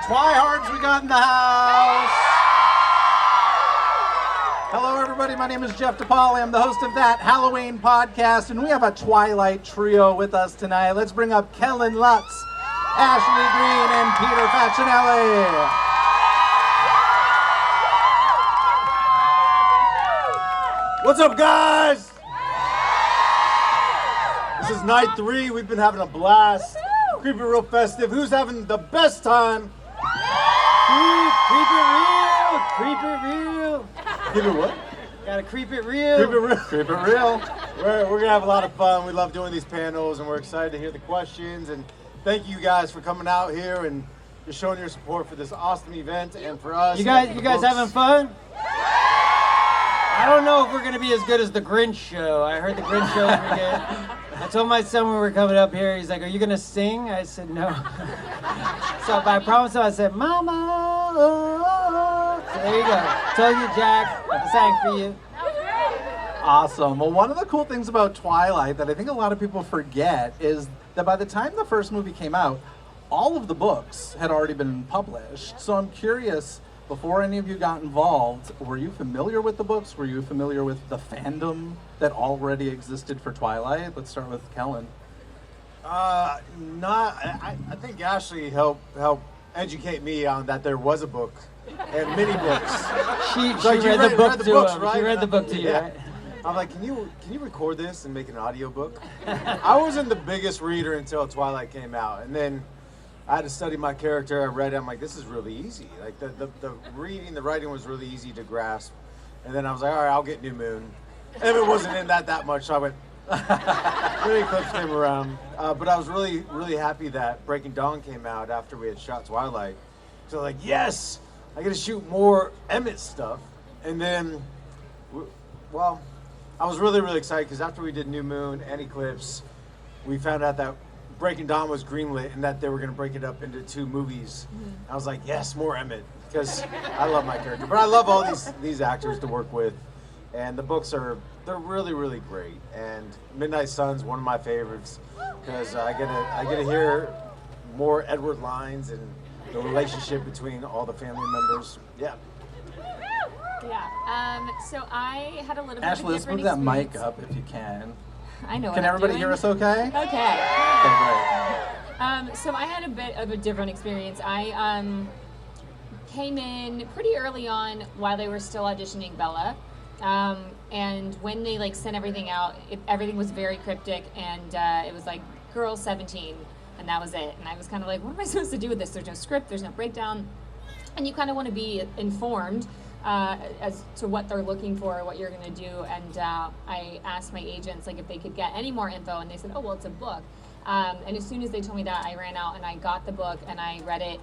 Twihards we got in the house. Hello, everybody. My name is Jeff DePaoli. I'm the host of That Halloween Podcast, and we have a Twilight trio with us tonight. Let's bring up Kellan Lutz, Ashley Greene, and Peter Facinelli. What's up, guys? This is night 3. We've been having a blast. Creep It Real Festive. Who's having the best time? Creep it real. Creep it real. Keep it what? Gotta creep it real. Creep it real. Keep it real. We're gonna have a lot of fun. We love doing these panels, and we're excited to hear the questions. And thank you guys for coming out here and just showing your support for this awesome event and for us. You guys having fun? I don't know if we're gonna be as good as the Grinch show. I heard the Grinch show was pretty good. I told my son when we were coming up here, he's like, "Are you gonna sing?" I said, "No." So I promised him. I said, "Mama." So there you go. Told you, Jack. I sang for you. Awesome. Well, one of the cool things about Twilight that I think a lot of people forget is that by the time the first movie came out, all of the books had already been published. So I'm curious, before any of you got involved, were you familiar with the books? Were you familiar with the fandom that already existed for Twilight? Let's start with Kellan. I think Ashley helped educate me on that there was a book and mini books. She Like, you read the book the to books, him. right? She read the book to you, Yeah. right? I'm like, can you record this and make an audio book? I wasn't the biggest reader until Twilight came out, and then I had to study my character. I read it. I'm like, this is really easy. Like the reading, the writing was really easy to grasp. And then I was like, all right, I'll get New Moon. And it wasn't in that much, so I went. Then Eclipse came around, but I was really, really happy that Breaking Dawn came out after we had shot Twilight. So like, yes, I get to shoot more Emmett stuff. And then, well, I was really, really excited because after we did New Moon and Eclipse, we found out that Breaking Dawn was greenlit and that they were going to break it up into 2 movies. I was like, yes, more Emmett, because I love my character. But I love all these actors to work with, and the books they're really, really great. And Midnight Sun's one of my favorites because I get to hear more Edward lines and the relationship between all the family members. Yeah. Yeah. So I had a little bit Ashley, of a let's different move that experience. mic up if you can. I know. Can what everybody I'm hear doing. us okay? Okay. Okay, great. So I had a bit of a different experience. I came in pretty early on while they were still auditioning Bella, and when they sent everything out, everything was very cryptic, and it was like girl 17, and that was it. And I was kind of like, what am I supposed to do with this? There's no script, there's no breakdown, and you kind of want to be informed as to what they're looking for, what you're going to do. And I asked my agents if they could get any more info, and they said, oh, well, it's a book. And as soon as they told me that, I ran out and I got the book and I read it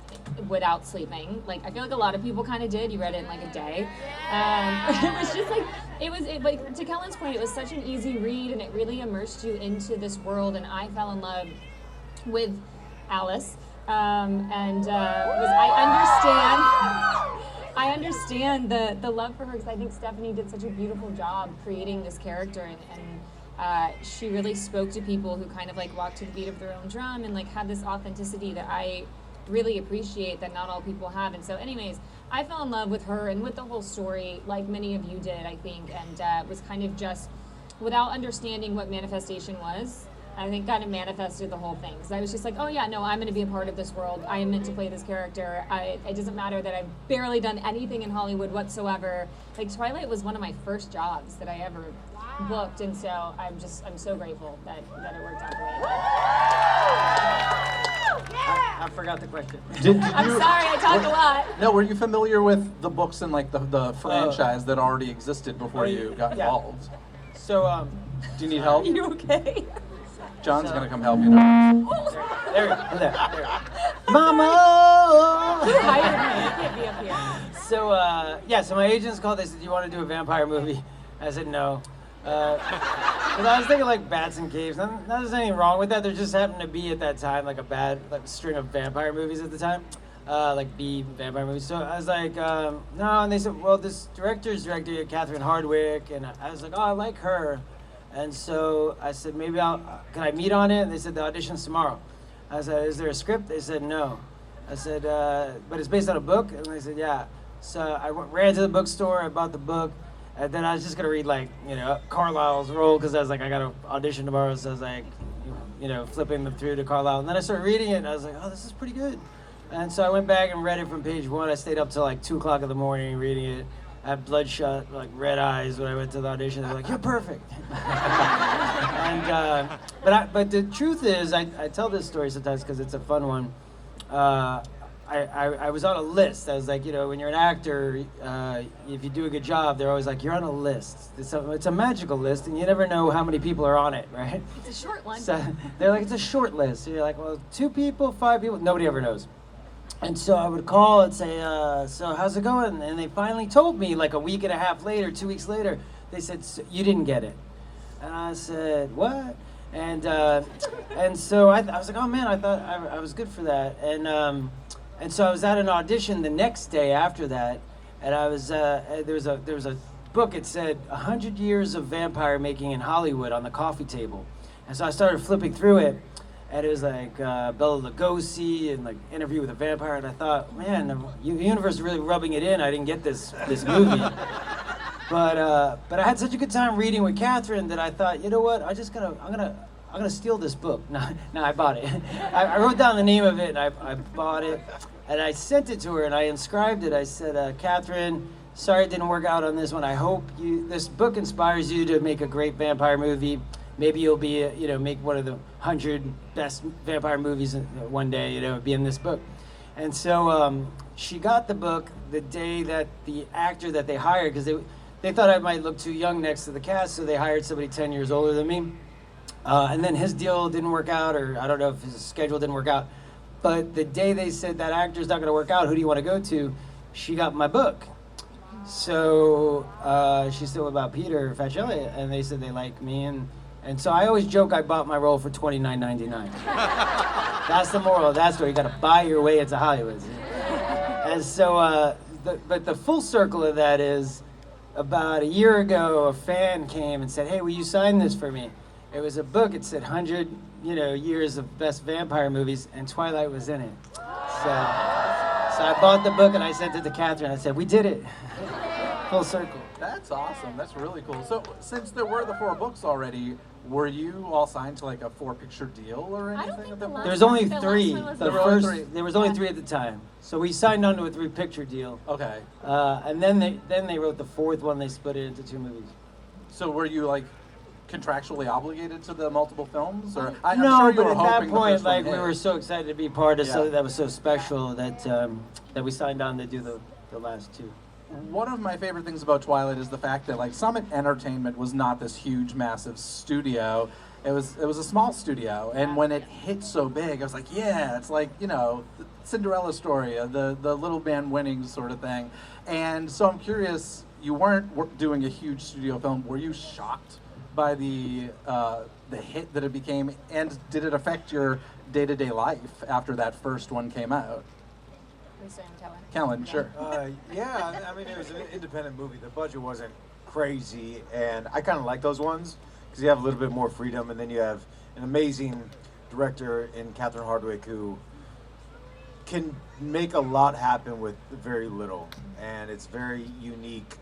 without sleeping. I feel like a lot of people kind of did. You read it in a day. It was just to Kellan's point, it was such an easy read, and it really immersed you into this world. And I fell in love with Alice. I understand the love for her, because I think Stephanie did such a beautiful job creating this character, and she really spoke to people who kind of walked to the beat of their own drum and had this authenticity that I really appreciate that not all people have. And so anyways, I fell in love with her and with the whole story, like many of you did, I think, and was kind of just, without understanding what manifestation was, I think kind of manifested the whole thing. Because I was just like, oh yeah, no, I'm going to be a part of this world. I am meant to play this character. It doesn't matter that I've barely done anything in Hollywood whatsoever. Twilight was one of my first jobs that I ever booked, and so I'm so grateful that it worked out the way it did. I forgot the question. I'm sorry, I talked a lot. No, were you familiar with the books and the franchise that already existed before you got involved? So, Do you need help? Are you okay? John's gonna come help you now. there we go. There. Mama! You hired me. You can't be up here. So, so my agents called. They said, do you want to do a vampire movie? I said, no. Because I was thinking bats and caves. Not there's anything wrong with that. There just happened to be at that time a bad string of vampire movies at the time. B vampire movies. So I was like, no. And they said, well, this director's director, Catherine Hardwicke. And I was like, oh, I like her. And so I said, maybe can I meet on it? And they said, the audition's tomorrow. I said, is there a script? They said, no. I said, but it's based on a book? And they said, yeah. So I ran to the bookstore, I bought the book, and then I was just gonna read like, Carlisle's role, because I was like, I got an audition tomorrow, so I was like, flipping them through to Carlisle. And then I started reading it, and I was like, oh, this is pretty good. And so I went back and read it from page 1. I stayed up till like 2 o'clock in the morning reading it. I had bloodshot, like red eyes when I went to the audition. They were like, you're perfect. And but the truth is, I tell this story sometimes because it's a fun one. I was on a list. I was like, when you're an actor, if you do a good job, they're always like, you're on a list. It's a magical list, and you never know how many people are on it, right? It's a short one. So they're like, it's a short list. So you're like, well, 2 people, 5 people, nobody ever knows. And so I would call and say, so how's it going? And they finally told me, like a week and a half later, 2 weeks later, they said, you didn't get it. And I said, what? And so I was like, oh man, I thought I was good for that. And so I was at an audition the next day after that, and I was there was a book. It said 100 years of vampire making in Hollywood on the coffee table, and so I started flipping through it, and it was like Bela Lugosi and like Interview with a Vampire, and I thought, man, the universe is really rubbing it in. I didn't get this movie, but I had such a good time reading with Catherine that I thought, you know what, I'm gonna steal this book. No, I bought it. I wrote down the name of it, and I bought it, and I sent it to her, and I inscribed it. I said, Catherine, sorry it didn't work out on this one. I hope this book inspires you to make a great vampire movie. Maybe you'll be, make one of the 100 best vampire movies one day, be in this book. And so she got the book the day that the actor that they hired, because they thought I might look too young next to the cast, so they hired somebody 10 years older than me. And then his deal didn't work out, or I don't know if his schedule didn't work out. But the day they said that actor's not going to work out, who do you want to go to? She got my book. So she said, what about Peter Facinelli? And they said they like me. And so I always joke I bought my role for $29.99. That's the moral of that story. You got to buy your way into Hollywood. And so, but the full circle of that is, about a year ago, a fan came and said, hey, will you sign this for me? It was a book. It said 100, years of best vampire movies, and Twilight was in it. So I bought the book and I sent it to Catherine. I said, we did it. Full circle. That's awesome. That's really cool. So since there were the 4 books already, were you all signed to like a 4-picture deal or anything? I don't think at that point? There's only The 3. last one was The the first, three. there was only 3 at the time. So we signed on to a 3-picture deal. Okay. And then they wrote the 4th one. They split it into 2 movies. So were you like contractually obligated to the multiple films, or I'm No, sure you but were at that hoping the point, first one like we hit. were so excited to be part of Yeah. something that was so special that we signed on to do the last 2. One of my favorite things about Twilight is the fact that like Summit Entertainment was not this huge, massive studio. It was a small studio, and when it hit so big, I was like, yeah, it's like the Cinderella story, the little man winning sort of thing. And so I'm curious, you weren't doing a huge studio film. Were you shocked by the hit that it became, and did it affect your day-to-day life after that first one came out? Lisa and Kellan. Kellan, sure. Yeah, I mean, it was an independent movie. The budget wasn't crazy, and I kind of like those ones because you have a little bit more freedom, and then you have an amazing director in Catherine Hardwicke who can make a lot happen with very little, and it's very unique.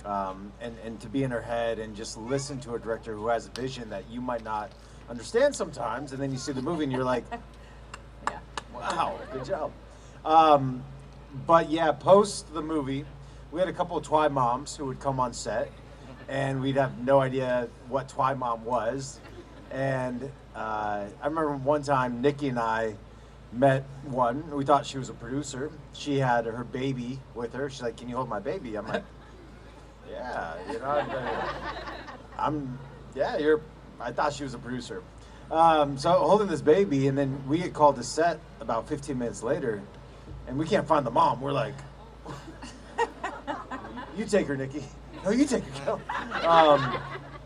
And to be in her head and just listen to a director who has a vision that you might not understand sometimes, and then you see the movie and you're like, Yeah. wow, good job. But yeah, post the movie, we had a couple of Twi moms who would come on set, and we'd have no idea what Twi mom was. And I remember one time Nikki and I met one. We thought she was a producer. She had her baby with her. She's like, "Can you hold my baby?" I'm like, "Yeah, I thought she was a producer." So holding this baby, and then we get called to set about 15 minutes later, and we can't find the mom. We're like, "You take her, Nikki." "No, you take her, Kel."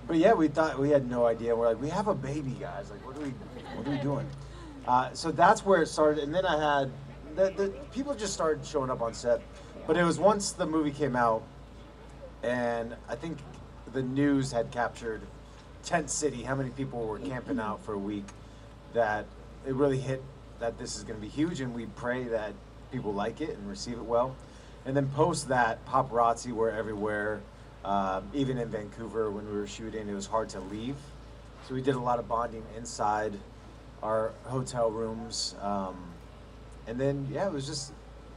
But yeah, we thought we had no idea. We're like, "We have a baby, guys. Like, what are we doing?" So that's where it started, and then I had the people just started showing up on set. But it was once the movie came out, and I think the news had captured Tent City, how many people were camping out for a week, that it really hit that this is going to be huge, and we pray that people like it and receive it well. And then post that, paparazzi were everywhere. Even in Vancouver when we were shooting, it was hard to leave. So we did a lot of bonding inside our hotel rooms. And then, yeah, it was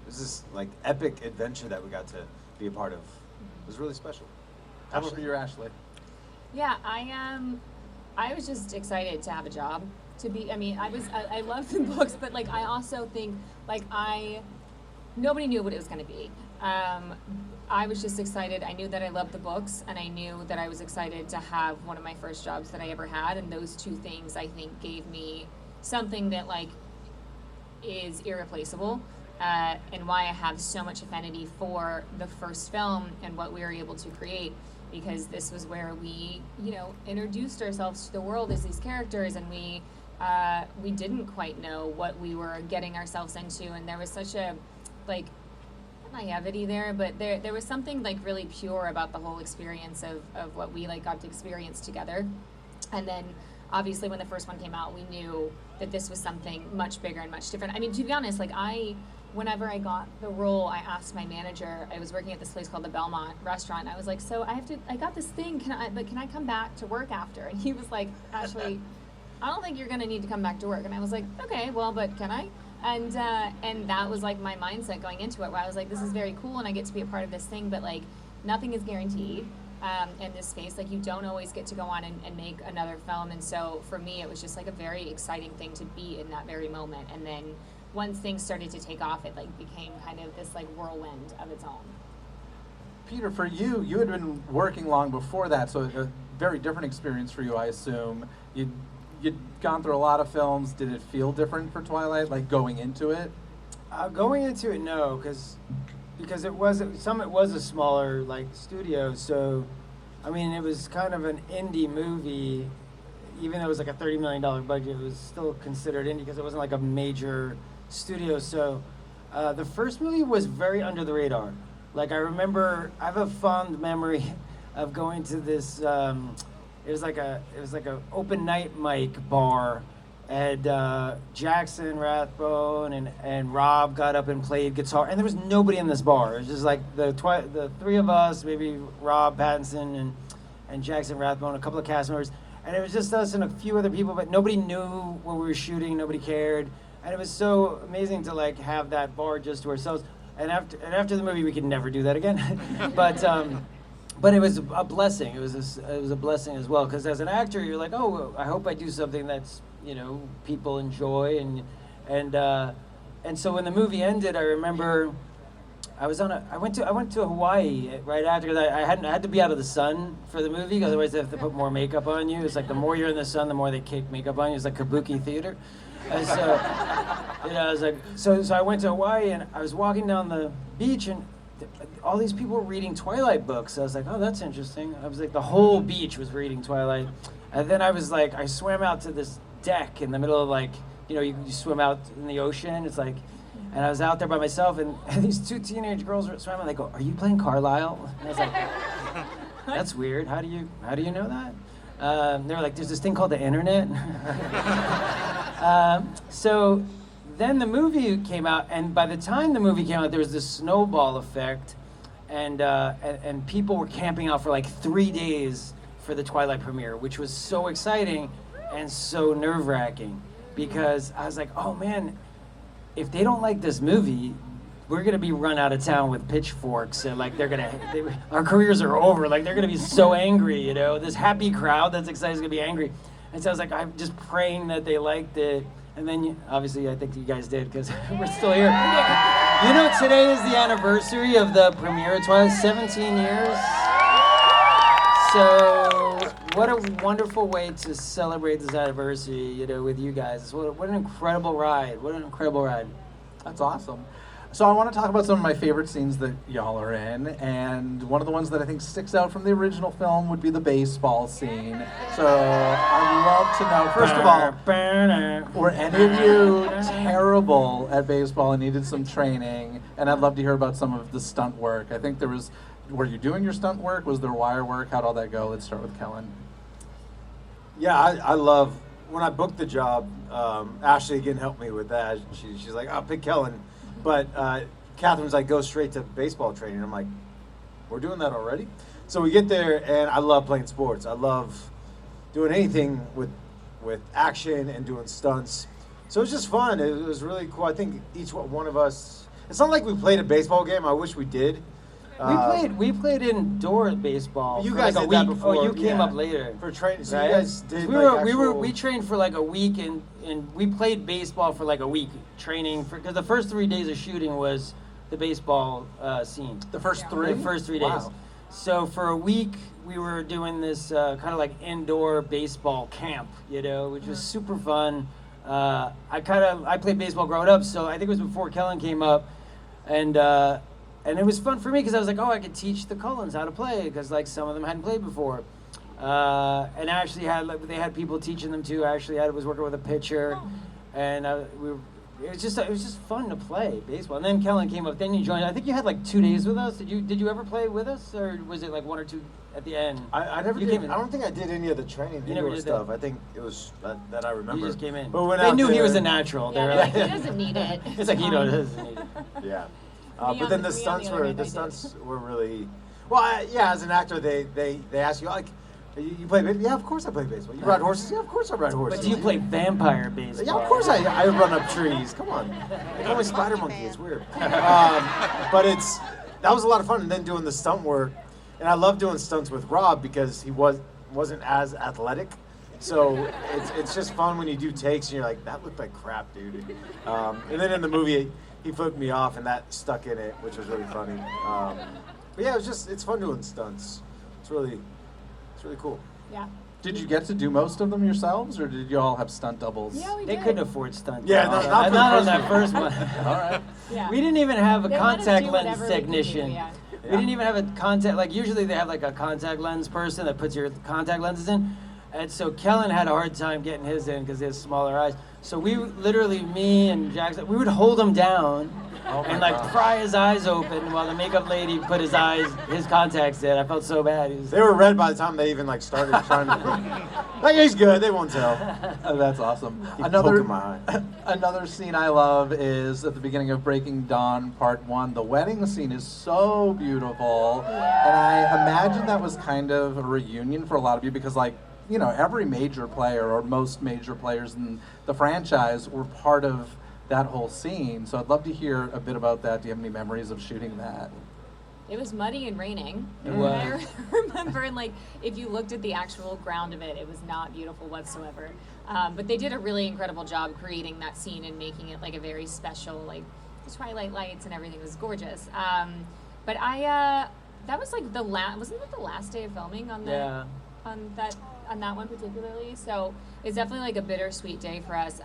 this like epic adventure that we got to be a part of. It was really special. How about for you, Ashley? Yeah, I was just excited to have a job. I love the books, but like I also think like nobody knew what it was going to be. I was just excited. I knew that I loved the books, and I knew that I was excited to have one of my first jobs that I ever had, and those two things I think gave me something that like is irreplaceable, and why I have so much affinity for the first film and what we were able to create, because this was where we, introduced ourselves to the world as these characters, and we didn't quite know what we were getting ourselves into, and there was such a like naivety there, but there was something like really pure about the whole experience of what we like got to experience together. And then obviously when the first one came out, we knew that this was something much bigger and much different. I mean, to be honest, like whenever I got the role, I asked my manager, I was working at this place called the Belmont restaurant. I was like, so I got this thing, can I come back to work after? And he was like, Ashley, I don't think you're gonna need to come back to work. And I was like, okay, well, but can I? And that was like my mindset going into it, where I was like, this is very cool and I get to be a part of this thing, but like nothing is guaranteed in this space. Like you don't always get to go on and make another film. And so for me, it was just like a very exciting thing to be in that very moment. And then once things started to take off, it like became kind of this like whirlwind of its own. Peter, for you had been working long before that, so a very different experience for you, I assume. You'd gone through a lot of films. Did it feel different for Twilight, like going into it? Going into it, no, because it was a smaller like studio. So, I mean, it was kind of an indie movie. Even though it was like a $30 million budget, it was still considered indie because it wasn't like a major studio. So, the first movie was very under the radar. Like I remember, I have a fond memory of going to this. It was like a open night mic bar, and Jackson Rathbone and Rob got up and played guitar, and there was nobody in this bar. It was just like the three of us, maybe Rob Pattinson and Jackson Rathbone, a couple of cast members, and it was just us and a few other people, but nobody knew what we were shooting, nobody cared, and it was so amazing to like have that bar just to ourselves. And after the movie, we could never do that again, But it was a blessing. It was a blessing as well, because as an actor, you're like, oh, I hope I do something that's people enjoy, and so when the movie ended, I remember I went to Hawaii right after, because I had to be out of the sun for the movie, because otherwise they have to put more makeup on you. It's like the more you're in the sun, the more they kick makeup on you. It's like kabuki theater. And so I was like, so I went to Hawaii, and I was walking down the beach, and all these people were reading Twilight books. I was like, oh, that's interesting. I was like, the whole beach was reading Twilight. And then I was like, I swam out to this deck in the middle of like, you swim out in the ocean. It's like, and I was out there by myself, and these two teenage girls were swimming. They go, are you playing Carlisle? And I was like, that's weird. How do you know that? They were like, there's this thing called the internet. So then the movie came out, and by the time the movie came out, there was this snowball effect, and people were camping out for like 3 days for the Twilight premiere, which was so exciting and so nerve-wracking, because I was like, oh man, if they don't like this movie, we're gonna be run out of town with pitchforks, and like our careers are over. Like they're gonna be so angry, this happy crowd that's excited is gonna be angry. And so I was like, I'm just praying that they liked it. And then, obviously, I think you guys did, because we're still here. Today is the anniversary of the premiere of Twilight, 17 years. So, what a wonderful way to celebrate this anniversary, with you guys. What an incredible ride. What an incredible ride. That's awesome. So I want to talk about some of my favorite scenes that y'all are in, and one of the ones that I think sticks out from the original film would be the baseball scene. So I'd love to know, first of all, were any of you terrible at baseball and needed some training? And I'd love to hear about some of the stunt work. I think were you doing your stunt work? Was there wire work? How'd all that go? Let's start with Kellan. Yeah, I love when I booked the job, Ashley again helped me with that. She's like, "I'll pick Kellan," but Catherine's like, "Go straight to baseball training." I'm like, "We're doing that already?" So we get there, and I love playing sports. I love doing anything with action and doing stunts. So it was just fun. It was really cool. I think each one of us. It's not like we played a baseball game. I wish we did. We played indoor baseball. You for guys like a did that week. before. Oh, you came yeah. up later. For training. So Right? you guys did. We trained for like a week and we played baseball for like a week training because the first 3 days of shooting was the baseball scene. The first three? The first 3 days. Wow. So for a week we were doing this kind of like indoor baseball camp, which was super fun. I played baseball growing up, so I think it was before Kellan came up, and it was fun for me because I was like, oh, I could teach the Cullens how to play because like some of them hadn't played before, and I actually they had people teaching them too. I was working with a pitcher, and it was just fun to play baseball. And then Kellan came up. Then you joined. I think you had like 2 days with us. Did you ever play with us, or was it like 1 or 2 at the end? I never You did. came in. I don't think I did any of the training You never indoor did stuff. that. I think it was that I remember. You just came in. But we went They out knew he was there- a natural. Yeah, They were they're like, he doesn't need it. It's like he fine. doesn't need it. Yeah. Me But on then the- the me on the stunts other were hand, I the did. stunts were really well. Yeah, as an actor, they ask you like, you play baseball? Yeah, of course I play baseball. You ride horses? Yeah, of course I ride horses. But do you play vampire baseball? Yeah, of course I run up trees. Come on, they call me Spider Monkey. It's weird. But that was a lot of fun. And then doing the stunt work, and I love doing stunts with Rob because he wasn't as athletic. So it's just fun when you do takes and you're like, that looked like crap, dude. And then in the movie, he flipped me off and that stuck in it, which was really funny. But yeah, it's fun doing stunts. It's really cool. Yeah. Did you get to do most of them yourselves, or did you all have stunt doubles? Yeah, we They did. couldn't afford stunts. Yeah, not for the on first that one. first one. All right. Yeah. We didn't even have a They let us contact do lens whatever we could do, technician. yeah. We didn't even have a contact, like usually they have like a contact lens person that puts your contact lenses in. And so Kellan had a hard time getting his in because he has smaller eyes. So we literally, me and Jackson, we would hold him down and like pry his eyes open while the makeup lady put his contacts in. I felt so bad. They were red by the time they even started trying to. Like he's good. They won't tell. Oh, that's awesome. Keep Another poking my eye. another scene I love is at the beginning of Breaking Dawn Part 1. The wedding scene is so beautiful, and I imagine that was kind of a reunion for a lot of you because, like, every major player or most major players in the franchise were part of that whole scene. So I'd love to hear a bit about that. Do you have any memories of shooting that? It was muddy and raining. It was. I remember, like, if you looked at the actual ground of it, it was not beautiful whatsoever. But they did a really incredible job creating that scene and making it like a very special, like the twilight lights and everything was gorgeous. But that was like wasn't that the last day of filming on on that one particularly? So it's definitely like a bittersweet day for us.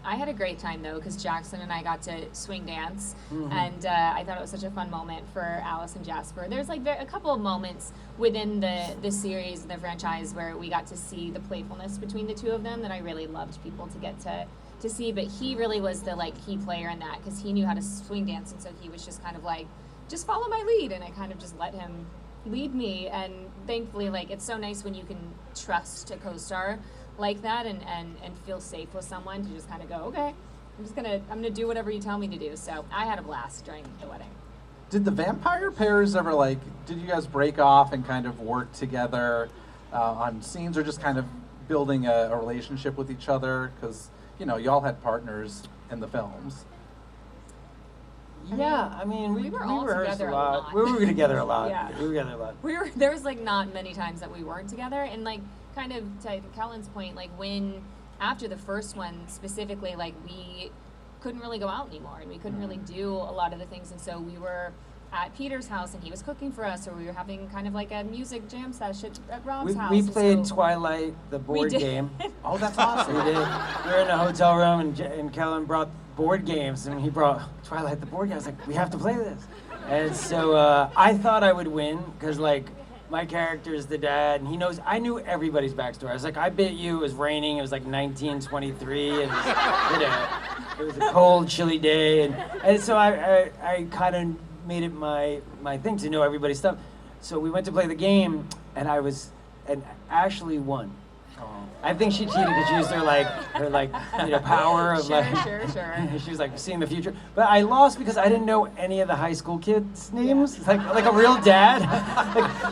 I had a great time though because Jackson and I got to swing dance, and I thought it was such a fun moment for Alice and Jasper. There's like a couple of moments within the series and the franchise where we got to see the playfulness between the two of them that I really loved people to get to see. But he really was the key player in that because he knew how to swing dance, and so he was just kind of like, just follow my lead, and I kind of just let him lead me. And thankfully, it's so nice when you can trust a co-star like that and feel safe with someone to just kind of go, okay, I'm gonna do whatever you tell me to do. So I had a blast during the wedding. Did the vampire pairs ever did you guys break off and kind of work together on scenes, or just kind of building a relationship with each other? Because y'all had partners in the films. Yeah, I mean, we were all rehearsed together a a lot. lot. We were together a lot. Yeah. We were together a lot. There was not many times that we weren't together, and kind of to Kellan's point, when after the first one specifically, we couldn't really go out anymore and we couldn't really do a lot of the things, and so we were at Peter's house and he was cooking for us, or we were having kind of a music jam session at Rob's house. We and played so Twilight, the board did. game. Oh, that's awesome. We did. We were in a hotel room and Kellan brought board games, and he brought Twilight, the board game. I was like, we have to play this. And so I thought I would win because my character is the dad, and I knew everybody's backstory. I was like, I bet you it was raining. It was 1923, and it was a cold, chilly day, and so I kind of made it my thing to know everybody's stuff. So we went to play the game, and Ashley won. I think she cheated because she used her power of Sure. she was like seeing the future. But I lost because I didn't know any of the high school kids' names. It's like a real dad.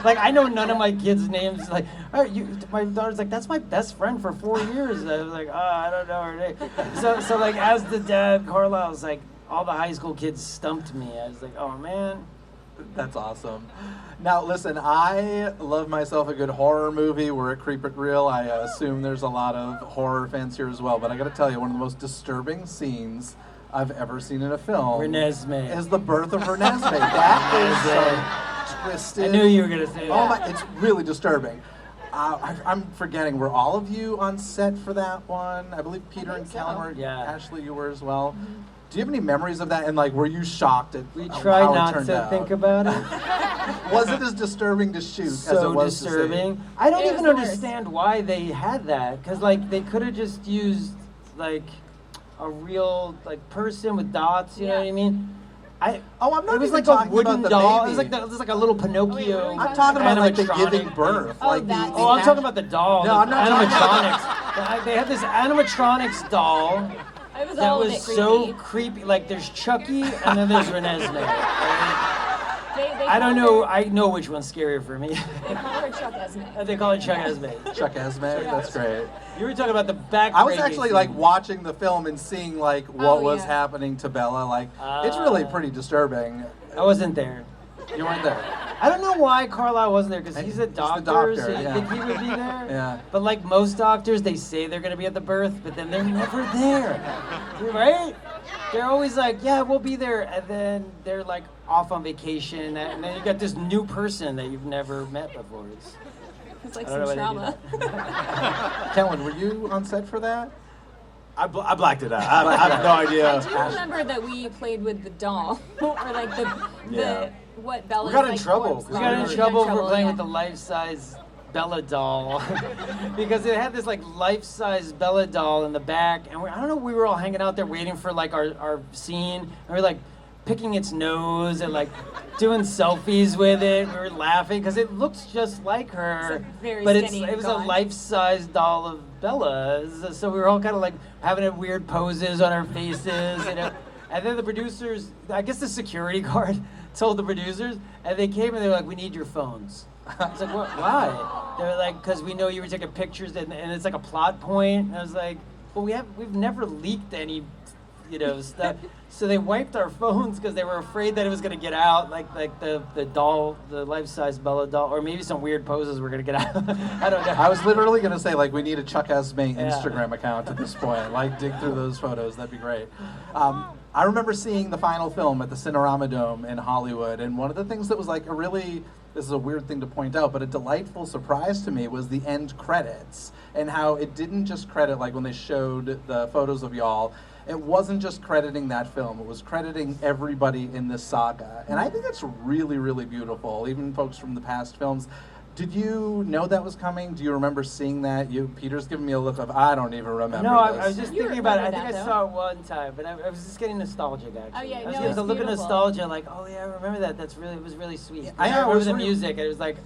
like I know none of my kids' names. Like, my daughter's like, that's my best friend for 4 years. And I was like, I don't know her name. So like as the dad, Carlisle was like, all the high school kids stumped me. I was like, oh man. That's awesome. Now, listen, I love myself a good horror movie. We're at Creep It Real. I assume there's a lot of horror fans here as well. But I got to tell you, one of the most disturbing scenes I've ever seen in a film Renesmee. is the birth of Renesmee. That is so twisted. I knew you were going to say that. Oh my, it's really disturbing. I'm forgetting, were all of you on set for that one? I believe Peter and Kellan were. Yeah. Ashley, you were as well. Mm-hmm. Do you have any memories of that? And like, were you shocked at We how try it not turned to out? think about it. Was it as disturbing to shoot as it So was disturbing. to see? I don't It even was worse. understand why they had that, because like they could have just used like a real like person with dots. You know what I mean? Oh, I'm not It was even like a talking wooden about the doll. baby. It was like a little Pinocchio. really? I'm talking about like the animatronic giving birth. Oh, like that. Oh, I'm talking about the doll. No, the I'm not talking animatronics. They had this animatronics doll It was that all a was bit so creepy. creepy. Like there's Chucky and then there's Renesmee. They I don't call know. her- I know which one's scarier for me. They call her Chuck Esme. They call it Chuck Esme. Chuck Esme. That's great. You were talking about the back. I was actually like watching the film and seeing like what Oh, was yeah. happening to Bella. Like, it's really pretty disturbing. I wasn't there. You weren't there. I don't know why Carlisle wasn't there because he's a the doctor, doctor, so you yeah. think he would be there. Yeah. But like most doctors, they say they're gonna be at the birth, but then they're never there, right? They're always like, yeah, we'll be there, and then they're like off on vacation, and then you got this new person that you've never met before. It's like I don't some know why they do trauma. Kellan, were you on set for that? I blacked it out. I have no I idea. do remember that we played with the doll, or like Yeah. what Bella. We got in trouble, corpse We got in was. trouble for playing yeah. with the life-size Bella doll because it had this like life-size Bella doll in the back, and I don't know, we were all hanging out there waiting for like our scene, and we were like picking its nose and like doing selfies with it. We were laughing because it looks just like her, It's, like, very but skinny it and was a gaunt. life-size doll of Bella. So we were all kind of like having weird poses on our faces, you know. And then the producers, I guess the security guard told the producers, and they came and they were like, "We need your phones." I was like, "What? Why?" They were like, "Because we know you were taking pictures, and it's like a plot point." And I was like, "Well, we've never leaked any, stuff." So they wiped our phones because they were afraid that it was gonna get out, like the doll, the life-size Bella doll, or maybe some weird poses were gonna get out. I don't know. I was literally gonna say like we need a Chuck Esme Yeah. Instagram account at this point. Like dig through those photos. That'd be great. I remember seeing the final film at the Cinerama Dome in Hollywood, and one of the things that was like this is a weird thing to point out, but a delightful surprise to me was the end credits and how it didn't just credit, like when they showed the photos of y'all, it wasn't just crediting that film, it was crediting everybody in this saga. And I think that's really, really beautiful, even folks from the past films. Did you know that was coming? Do you remember seeing that? Peter's giving me a look of, I don't even remember No, this. I was just You thinking about it. I remember think I that, saw it one time, but I was just getting nostalgic actually. Oh, yeah, I was no, getting it's a look of beautiful. nostalgia, like, oh yeah, I remember that. It was really sweet. I I remember was the re- music. It was like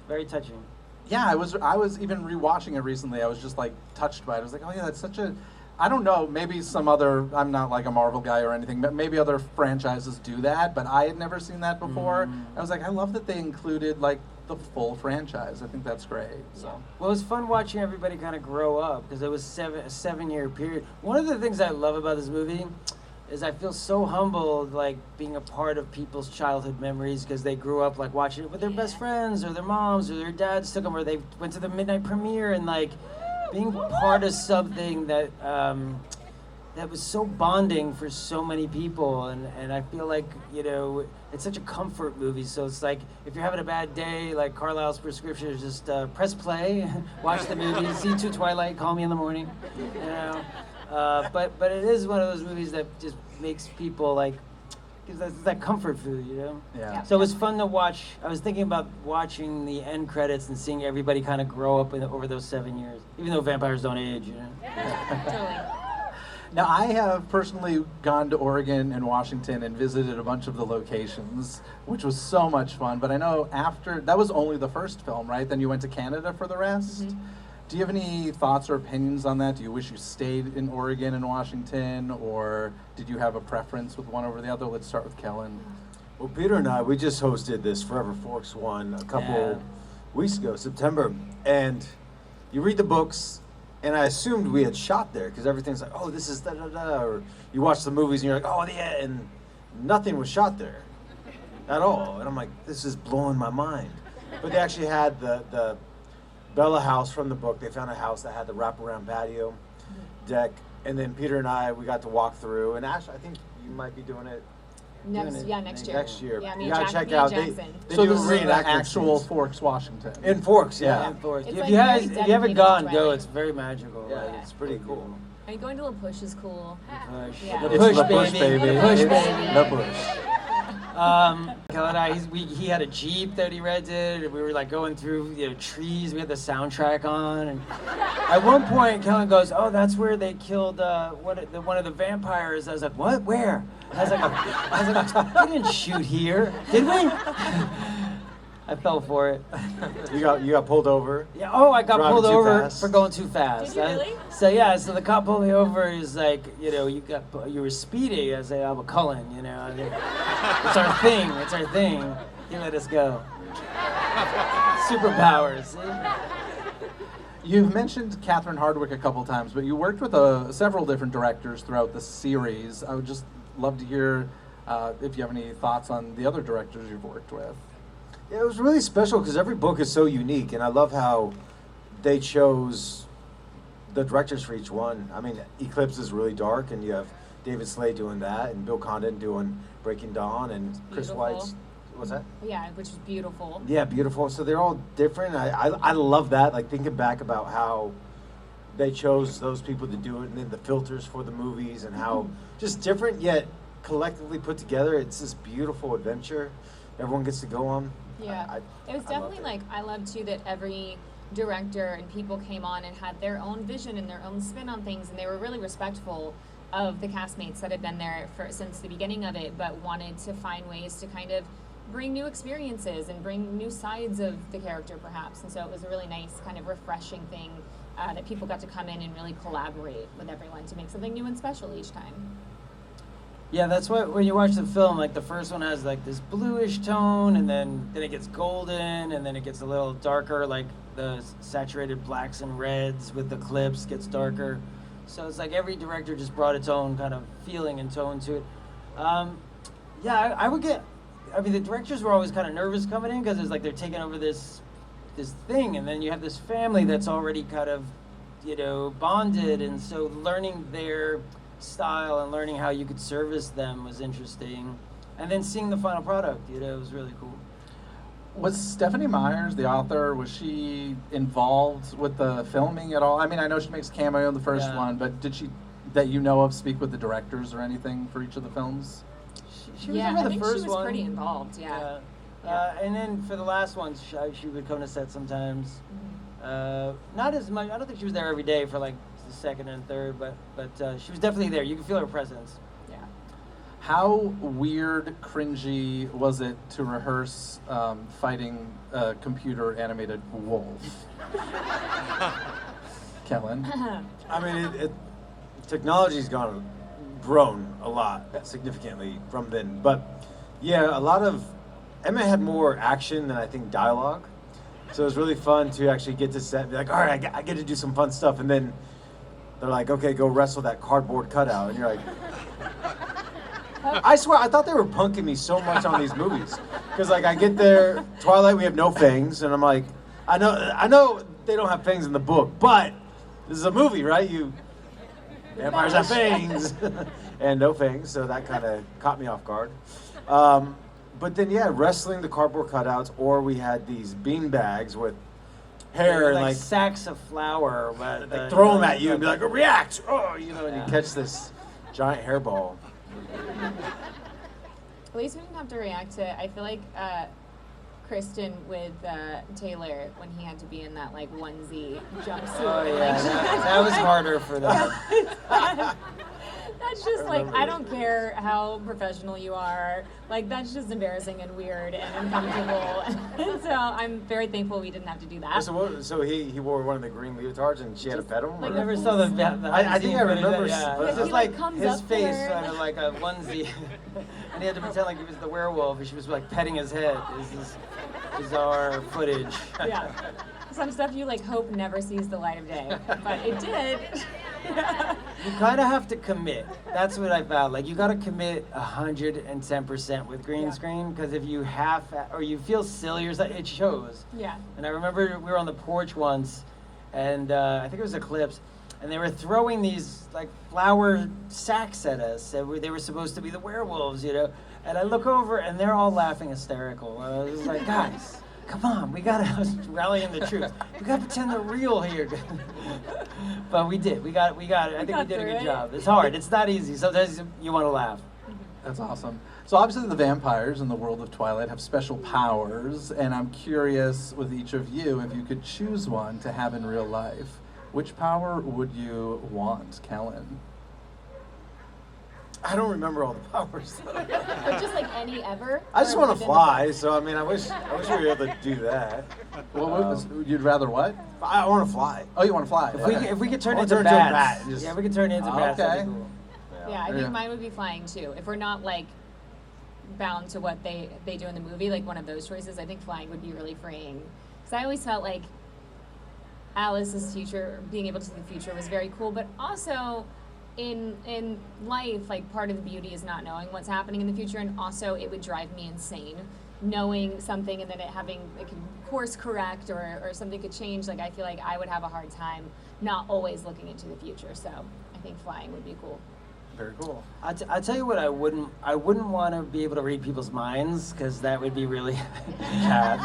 very touching. Yeah, I was even rewatching it recently. I was just like touched by it. I was like, oh yeah, that's such a, I don't know, maybe some other, I'm not like a Marvel guy or anything, but maybe other franchises do that, but I had never seen that before. I was like, I love that they included like the full franchise. I think that's great. So. Well, it was fun watching everybody kind of grow up because it was a 7-year period. One of the things I love about this movie is I feel so humbled, like being a part of people's childhood memories because they grew up like watching it with their best friends or their moms or their dads took them or they went to the midnight premiere and like being part of something that that was so bonding for so many people, and I feel like it's such a comfort movie. So it's like if you're having a bad day, like Carlisle's prescription is just press play, watch the movie, see Twilight, call me in the morning, But it is one of those movies that just makes people like. Because that's that comfort food, Yeah. So it was fun to watch. I was thinking about watching the end credits and seeing everybody kind of grow up over those 7 years, even though vampires don't age, Totally. Now, I have personally gone to Oregon and Washington and visited a bunch of the locations, which was so much fun. But I know that was only the first film, right? Then you went to Canada for the rest? Do you have any thoughts or opinions on that? Do you wish you stayed in Oregon and Washington, or did you have a preference with one over the other? Let's start with Kellan. Well, Peter and I, we just hosted this Forever Forks one a couple weeks ago, September, and you read the books, and I assumed we had shot there because everything's like, oh, this is da-da-da, or you watch the movies and you're like, oh, yeah, and nothing was shot there at all. And I'm like, this is blowing my mind. But they actually had the Bella house from the book. They found a house that had the wraparound patio deck, and then Peter and I, we got to walk through, and Ash, I think you might be doing it Next year. next year. Yeah, You gotta check out. They So do this is the reenactment actual scenes. Forks, Washington. In Forks, yeah. And Forest. It's If like you very if you dedicated haven't gone, to go. Twilight. It's very magical. Yeah, Like, it's pretty cool. I mean, going to La Push is cool. Push. Yeah. The It's push, the push, baby. baby. The push, It's baby. the push. Kellan and I, he had a Jeep that he rented, and we were like going through trees. We had the soundtrack on, and at one point, Kellan goes, "Oh, that's where they killed one of the vampires." I was like, "What? Where?" I was like, "We didn't shoot here, did we?" I fell for it. You got pulled over. Yeah. Oh, I got Driving pulled too over fast. for going too fast. Did you really? So the cop pulled me over. He's like, you were speeding. I say, I'm a Cullen. It's our thing. It's our thing. He let us go. Superpowers. See? You've mentioned Catherine Hardwicke a couple times, but you worked with several different directors throughout the series. I would just love to hear if you have any thoughts on the other directors you've worked with. Yeah, it was really special because every book is so unique, and I love how they chose the directors for each one. I mean, Eclipse is really dark, and you have David Slade doing that, and Bill Condon doing Breaking Dawn, and Chris Beautiful. White's, what's that? Yeah, which is beautiful. Yeah, beautiful. So they're all different. I love that, like thinking back about how they chose those people to do it, and then the filters for the movies, and how just different yet collectively put together. It's this beautiful adventure everyone gets to go on. Yeah, it was definitely like, I love too that every director and people came on and had their own vision and their own spin on things, and they were really respectful of the castmates that had been there since the beginning of it, but wanted to find ways to kind of bring new experiences and bring new sides of the character perhaps. And so it was a really nice kind of refreshing thing that people got to come in and really collaborate with everyone to make something new and special each time. Yeah, that's what when you watch the film, like the first one has like this bluish tone, and then it gets golden, and then it gets a little darker, like the saturated blacks and reds with the clips gets darker. So it's like every director just brought its own kind of feeling and tone to it. I mean, the directors were always kind of nervous coming in because it's like they're taking over this thing, and then you have this family that's already kind of, bonded, and so learning their style and learning how you could service them was interesting, and then seeing the final product, it was really cool. Was Stephanie Myers, the author, was she involved with the filming at all? I mean, I know she makes a cameo in the first one, but did she, that you know of, speak with the directors or anything for each of the films? She was Yeah, over I the think first she was one. pretty involved, yeah. And then for the last one, she would come to set sometimes. Not as much. I don't think she was there every day for like the second and third, but she was definitely there. You could feel her presence. Yeah. How weird, cringy was it to rehearse fighting a computer-animated wolf? Kellan? I mean, technology's grown a lot significantly from then. But yeah, a lot of Emmett had more action than I think dialogue. So it was really fun to actually get to set and be like, all right, I get to do some fun stuff. And then they're like, okay, go wrestle that cardboard cutout. And you're like, I swear, I thought they were punking me so much on these movies. Because like I get there, Twilight, we have no fangs. And I'm like, I know they don't have fangs in the book, but this is a movie, right? Vampires have fangs and no fangs, so that kind of caught me off guard. But then, yeah, wrestling the cardboard cutouts, or we had these bean bags with hair and like sacks of flour, but like throw them at you and be like, react! Oh, and you catch this giant hairball. At least we didn't have to react to it. I feel like Kristen with Taylor when he had to be in that like onesie jumpsuit. Oh yeah, that was harder for them. That That's just like, I don't care how professional you are. Like, that's just embarrassing and weird and uncomfortable. And so I'm very thankful we didn't have to do that. So he wore one of the green leotards and she had to pet him? like I or- never saw the I think I remember. Yeah, but- it's just he, like comes his up face there. kind of like a onesie, and he had to pretend like he was the werewolf, and she was like petting his head. This is bizarre footage. Yeah. Some stuff you like hope never sees the light of day, but it did. You kind of have to commit. That's what I found. Like, you got to commit 110% with green Yeah. screen, because if you or you feel silly or something, it shows. Yeah. And I remember we were on the porch once, and I think it was Eclipse, and they were throwing these like flour sacks at us. And they were supposed to be the werewolves, you know. And I look over, and they're all laughing hysterical. And I was like, guys, come on, we gotta rallying the troops. We gotta pretend they're real here. But we did. We got it. I think we got did a through good it. job. It's hard. It's not easy. Sometimes you want to laugh. That's awesome. So obviously the vampires in the world of Twilight have special powers, and I'm curious with each of you, if you could choose one to have in real life, which power would you want, Kellan? I don't remember all the powers. But just like any ever. I just or want to within fly, so I mean, I wish we were able to do that. You'd rather what? I want to fly. Oh, you want to fly? If we could turn I'll into turn into a bats. bat and just- Yeah, we could turn into bats. Okay. That'd be cool. Yeah, I think Yeah. mine would be flying too. If we're not like bound to what they do in the movie, like one of those choices, I think flying would be really freeing. Because I always felt like Alice's future, being able to see the future, was very cool. But also, in life, like part of the beauty is not knowing what's happening in the future, and also it would drive me insane knowing something and then it can course correct or something could change. Like I feel like I would have a hard time not always looking into the future. So I think flying would be cool. Very cool. I tell you what, I wouldn't want to be able to read people's minds, because that would be really,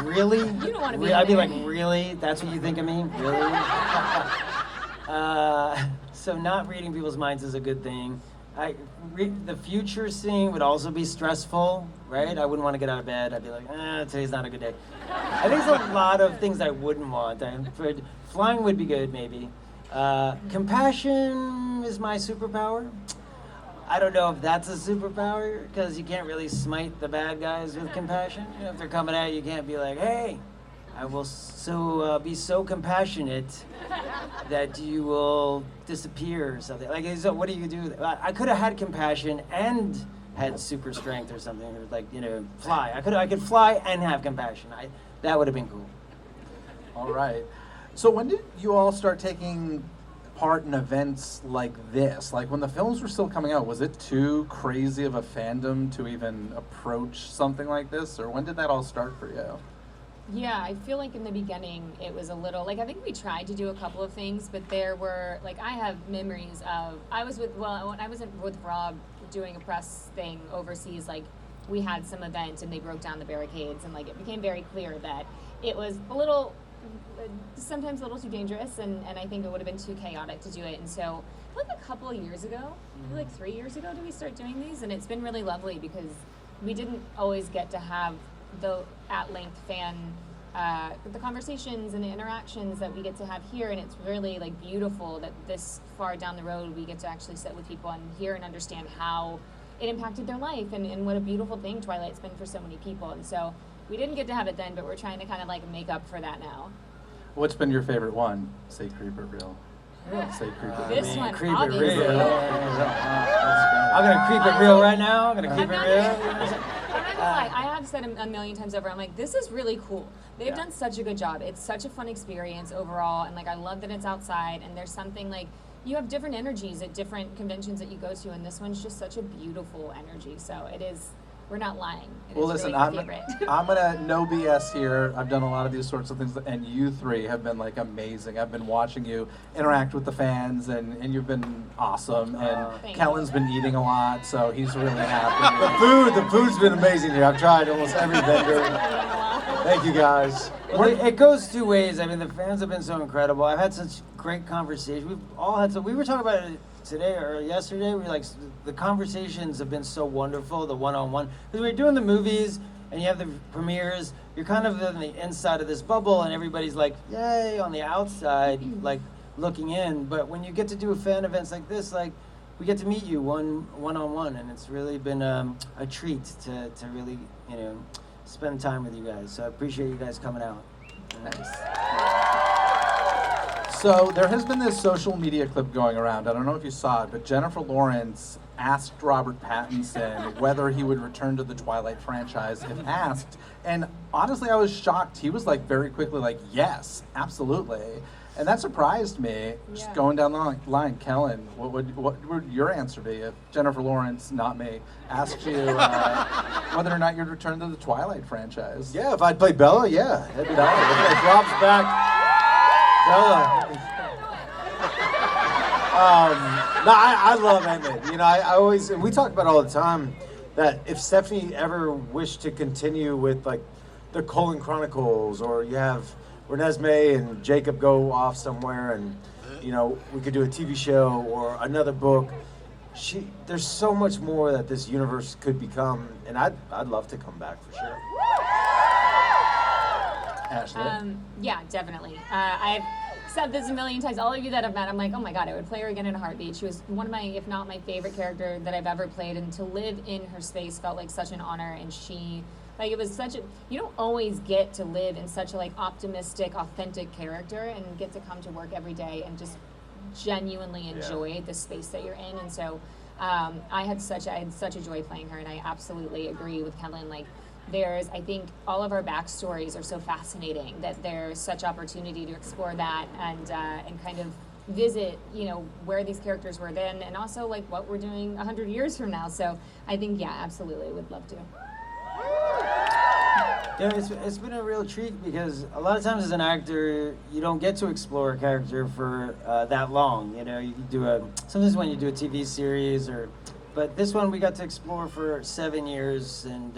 really. You don't want to be. I'd be there. like, really? That's what you think of me? Really? So not reading people's minds is a good thing. The future seeing would also be stressful, right? I wouldn't want to get out of bed. I'd be like, today's not a good day. I think there's a lot of things I wouldn't want. Flying would be good, maybe. Compassion is my superpower. I don't know if that's a superpower, because you can't really smite the bad guys with compassion. You know, if they're coming at you, you can't be like, hey, I will be so compassionate that you will disappear or something. Like, so what do you do? I could have had compassion and had super strength or something, or like, fly. I could fly and have compassion. That would have been cool. All right. So when did you all start taking part in events like this? Like when the films were still coming out, was it too crazy of a fandom to even approach something like this? Or when did that all start for you? Yeah, I feel like in the beginning it was a little, like I think we tried to do a couple of things, but there were, like I have memories of, when I was with Rob doing a press thing overseas, like we had some event and they broke down the barricades, and like it became very clear that it was a little, sometimes a little too dangerous, and I think it would have been too chaotic to do it. And so like a couple of years ago, like 3 years ago, did we start doing these? And it's been really lovely because we didn't always get to have the at-length fan, the conversations and the interactions that we get to have here, and it's really like beautiful that this far down the road we get to actually sit with people and hear and understand how it impacted their life, and what a beautiful thing Twilight's been for so many people. And so we didn't get to have it then, but we're trying to kind of like make up for that now. What's been your favorite one? Say Creep It Real. Say Creep It Real. This one, Creep It obviously. Real. That's I'm gonna creep it real right now. I'm gonna keep it I'm real. not gonna lie, I have said a million times over, I'm like, this is really cool. They've Yeah. done such a good job. It's such a fun experience overall, and like I love that it's outside, and there's something like, you have different energies at different conventions that you go to, and this one's just such a beautiful energy. So it is, we're not lying. It Well, is listen, really my favorite. I'm gonna no BS here. I've done a lot of these sorts of things, and you three have been like amazing. I've been watching you interact with the fans, and you've been awesome. And Thank Kellan's you. been eating a lot, so he's really happy. The food's been amazing here. I've tried almost every vendor. Thank you guys. Well, it goes two ways. I mean, the fans have been so incredible. I've had such great conversations. We've all had we were talking about it today or yesterday. We were like, the conversations have been so wonderful, the one-on-one. Because we're doing the movies and you have the premieres, you're kind of on the inside of this bubble and everybody's like, yay, on the outside, like looking in. But when you get to do fan events like this, like, we get to meet you one-on-one, and it's really been a treat to really, spend time with you guys. So I appreciate you guys coming out. Nice. So there has been this social media clip going around. I don't know if you saw it, but Jennifer Lawrence asked Robert Pattinson whether he would return to the Twilight franchise if asked. And honestly, I was shocked. He was like very quickly like, yes, absolutely. And that surprised me. Just going down the line, Kellan, what would your answer be if Jennifer Lawrence, not me, asked you whether or not you'd return to the Twilight franchise? Yeah, if I'd play Bella, yeah. That'd be nice. If Rob's back, Bella. No, I love Emmett. I always, and we talk about it all the time, that if Stephanie ever wished to continue with like the Cullen Chronicles, or you have Renesmee and Jacob go off somewhere, and we could do a TV show or another book. There's so much more that this universe could become, and I'd love to come back for sure. Ashley? Yeah, definitely. I've said this a million times. All of you that I've met, I'm like, oh my God, I would play her again in a heartbeat. She was one of my, if not my favorite character that I've ever played, and to live in her space felt like such an honor. And it was such a, you don't always get to live in such a like optimistic, authentic character and get to come to work every day and just genuinely enjoy the space that you're in. And so I had such a joy playing her, and I absolutely agree with Kellan. Like, I think all of our backstories are so fascinating that there's such opportunity to explore that and kind of visit, where these characters were then, and also like what we're doing 100 years from now. So I think, yeah, absolutely, would love to. Yeah, it's been a real treat, because a lot of times as an actor, you don't get to explore a character for that long. You can do sometimes when you do a TV series, but this one we got to explore for 7 years and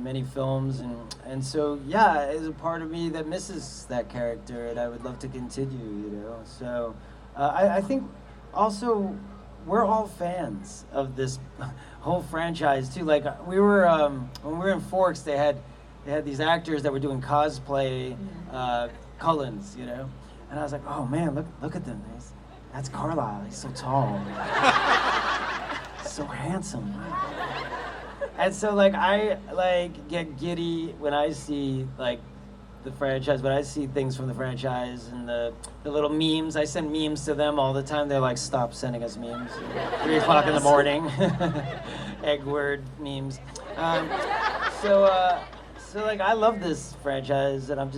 many films, and so yeah, there's a part of me that misses that character, and I would love to continue. So I think also we're all fans of this whole franchise too. Like we were when we were in Forks, they had these actors that were doing cosplay Cullens, and I was like, oh man, look at them. That's Carlisle. He's so tall, so handsome. And so like I get giddy when I see like the franchise, but I see things from the franchise and the little memes. I send memes to them all the time. They're like, stop sending us memes. 3 o'clock in the morning. Egg word memes. So like I love this franchise, and I'm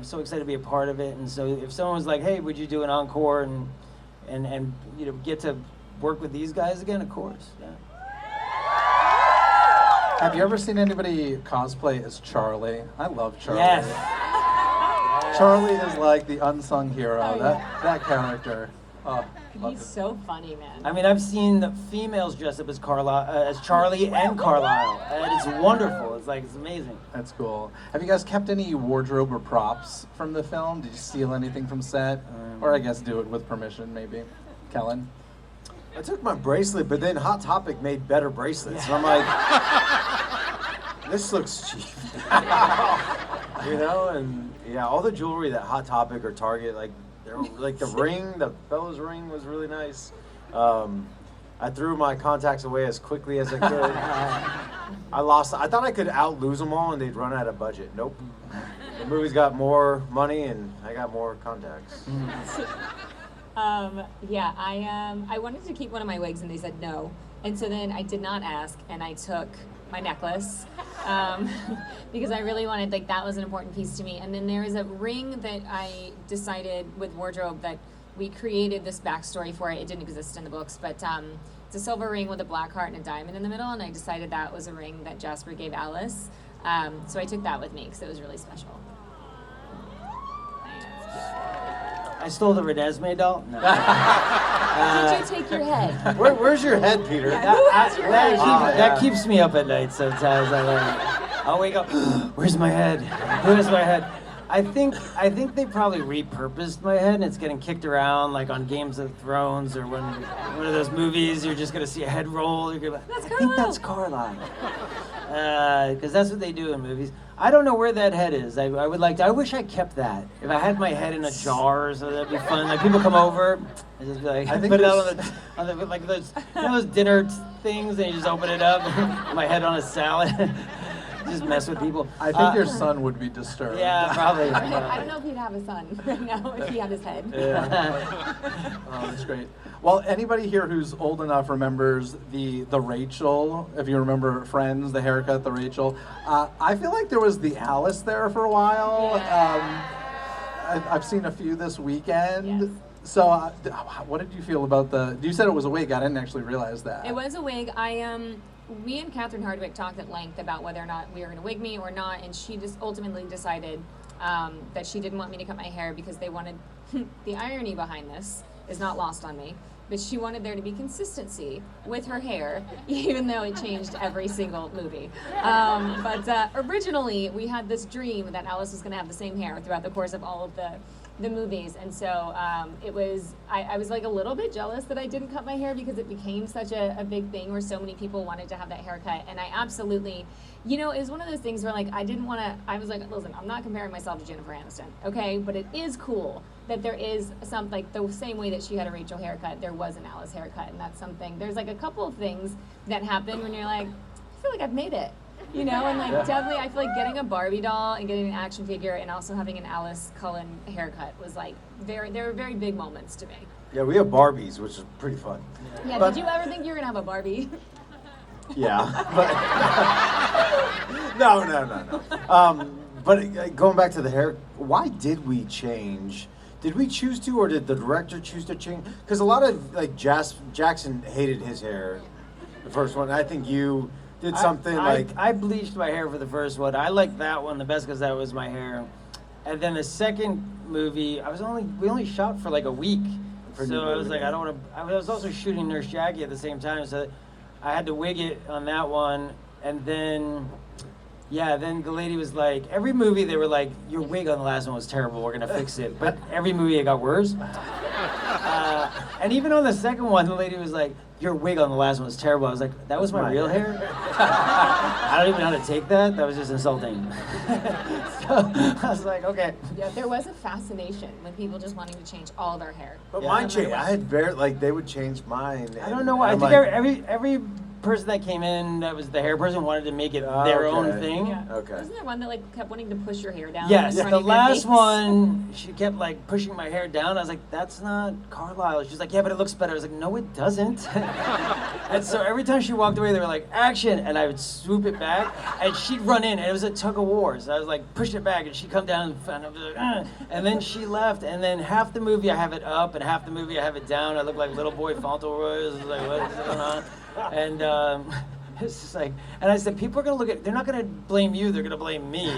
so excited to be a part of it. And so if someone was like, hey, would you do an encore and get to work with these guys again? Of course. Yeah. Have you ever seen anybody cosplay as Charlie? I love Charlie. Yes. Charlie is like the unsung hero. That character. Oh, He's so funny, man. I mean, I've seen the females dress up as Charlie and Carlisle, and it's wonderful. It's amazing. That's cool. Have you guys kept any wardrobe or props from the film? Did you steal anything from set? Or I guess do it with permission, maybe. Kellan? I took my bracelet, but then Hot Topic made better bracelets. So I'm like, this looks cheap. And yeah, all the jewelry that Hot Topic or Target, like the ring, the Bella's ring was really nice. I threw my contacts away as quickly as I could. I thought I could out-lose them all and they'd run out of budget. Nope. The movie's got more money and I got more contacts. I wanted to keep one of my wigs, and they said no. And so then I did not ask, and I took my necklace because I really wanted, that was an important piece to me. And then there is a ring that I decided with wardrobe that we created this backstory for it. It didn't exist in the books, but it's a silver ring with a black heart and a diamond in the middle, and I decided that was a ring that Jasper gave Alice. So I took that with me because it was really special. I stole the Renesmee doll? No. Did you take your head? Where's your head, Peter? That keeps me up at night sometimes. I'll wake up, where's my head? Where's my head? I think they probably repurposed my head, and it's getting kicked around like on Games of Thrones, or when one of those movies you're just gonna see a head roll. You're gonna be like, I think that's Carlisle. because that's what they do in movies. I don't know where that head is. I would like to. I wish I kept that. If I had my head in a jar, so that'd be fun. Like people come over, I just be like, I think put it out on the like those those dinner things, and you just open it up, my head on a salad, just mess with people. I think your son would be disturbed. Yeah, probably. I don't know if he'd have a son right now if he had his head. Yeah. Oh, that's great. Well, anybody here who's old enough remembers the Rachel, if you remember Friends, the haircut, the Rachel. I feel like there was the Alice there for a while. I've seen a few this weekend. Yes. So what did you feel about you said it was a wig. I didn't actually realize that. It was a wig. Me and Catherine Hardwick talked at length about whether or not we were going to wig me or not, and she just ultimately decided that she didn't want me to cut my hair because they wanted, the irony behind this is not lost on me, but she wanted there to be consistency with her hair, even though it changed every single movie. But originally, we had this dream that Alice was going to have the same hair throughout the course of all of the movies, and so it was, I was like a little bit jealous that I didn't cut my hair because it became such a big thing where so many people wanted to have that haircut, and I absolutely, it was one of those things where like I didn't want to, I was like, listen, I'm not comparing myself to Jennifer Aniston, okay, but it is cool that there is some, like the same way that she had a Rachel haircut, there was an Alice haircut, and that's something, there's like a couple of things that happen when you're like, I feel like I've made it. And like definitely I feel like getting a Barbie doll and getting an action figure and also having an Alice Cullen haircut was like they were very big moments to me. Yeah, we have Barbies, which is pretty fun. Yeah, But- did you ever think you were gonna have a Barbie? Yeah. But no. But going back to the hair, why did we change? Did we choose to, or did the director choose to change? Because a lot of like Jackson hated his hair, the first one. I think you did something I bleached my hair for the first one. I liked that one the best because that was my hair. And then the second movie, we only shot for like a week. So I was like, I don't want to. I was also shooting Nurse Jackie at the same time, so I had to wig it on that one. And then, then the lady was like, every movie they were like, your wig on the last one was terrible. We're gonna fix it. But every movie it got worse. And even on the second one, the lady was like, your wig on the last one was terrible. I was like, that was my real hair? I don't even know how to take that. That was just insulting. So I was like, okay. Yeah, there was a fascination with people just wanting to change all their hair. But Yeah. mine changed. I had they would change mine. I don't know why. I think every person that came in that was the hair person wanted to make it their own thing. Yeah. Okay. Wasn't there one that like kept wanting to push your hair down? Yes, in front the of your last face? one, she kept like pushing my hair down. I was like, that's not Carlisle. She's like, yeah, but it looks better. I was like, no, it doesn't. And so every time she walked away, they were like, action, and I would swoop it back, and she'd run in, and it was a tug of war. So I was like, push it back, and she'd come down, and I was like, and then she left, and then half the movie I have it up, and half the movie I have it down. I look like little boy Fauntleroy. I was like, what's going on? And it's just like, and I said, people are gonna they're not gonna blame you, they're gonna blame me.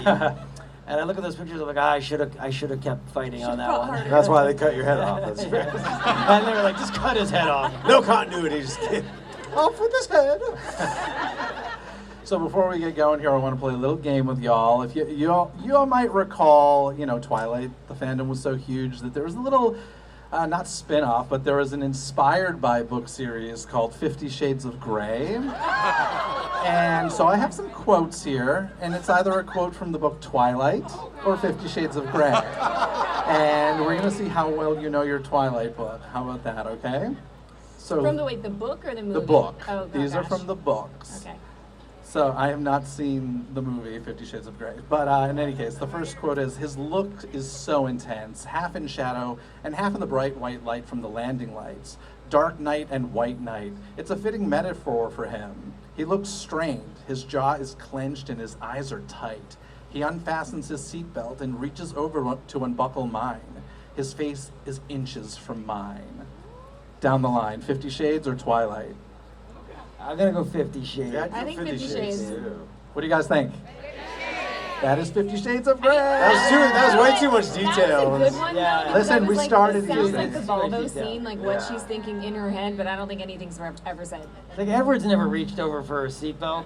And I look at those pictures, I'm like, I should have kept fighting on that one. That's why they cut your head off. That's fair. And they were like, just cut his head off. No continuity, just kidding. Off with his head. So before we get going here, I want to play a little game with y'all. If you all might recall, Twilight, the fandom was so huge that there was a little, not spin-off, but there was an inspired by book series called 50 Shades of Grey. And so I have some quotes here, and it's either a quote from the book Twilight or 50 Shades of Grey. And we're going to see how well you know your Twilight book. How about that, okay? So From the book or the movie? the book. Oh, These are gosh. from the books. Okay. So I have not seen the movie 50 Shades of Grey. But in any case, the first quote is, his look is so intense, half in shadow and half in the bright white light from the landing lights. Dark night and white night. It's a fitting metaphor for him. He looks strained, his jaw is clenched and his eyes are tight. He unfastens his seatbelt and reaches over to unbuckle mine. His face is inches from mine. Down the line, 50 Shades or Twilight? I'm gonna go 50 Shades. Yeah, I think 50 Shades. too. What do you guys think? That is 50 Shades of Grey. That was way too much detail. That was a good one, Yeah. though. Listen, That was we like, started it sounds using like the it. Volvo Yeah. scene, like what Yeah. she's thinking in her head, but I don't think anything's ever said. Like Edward's never reached over for a seatbelt.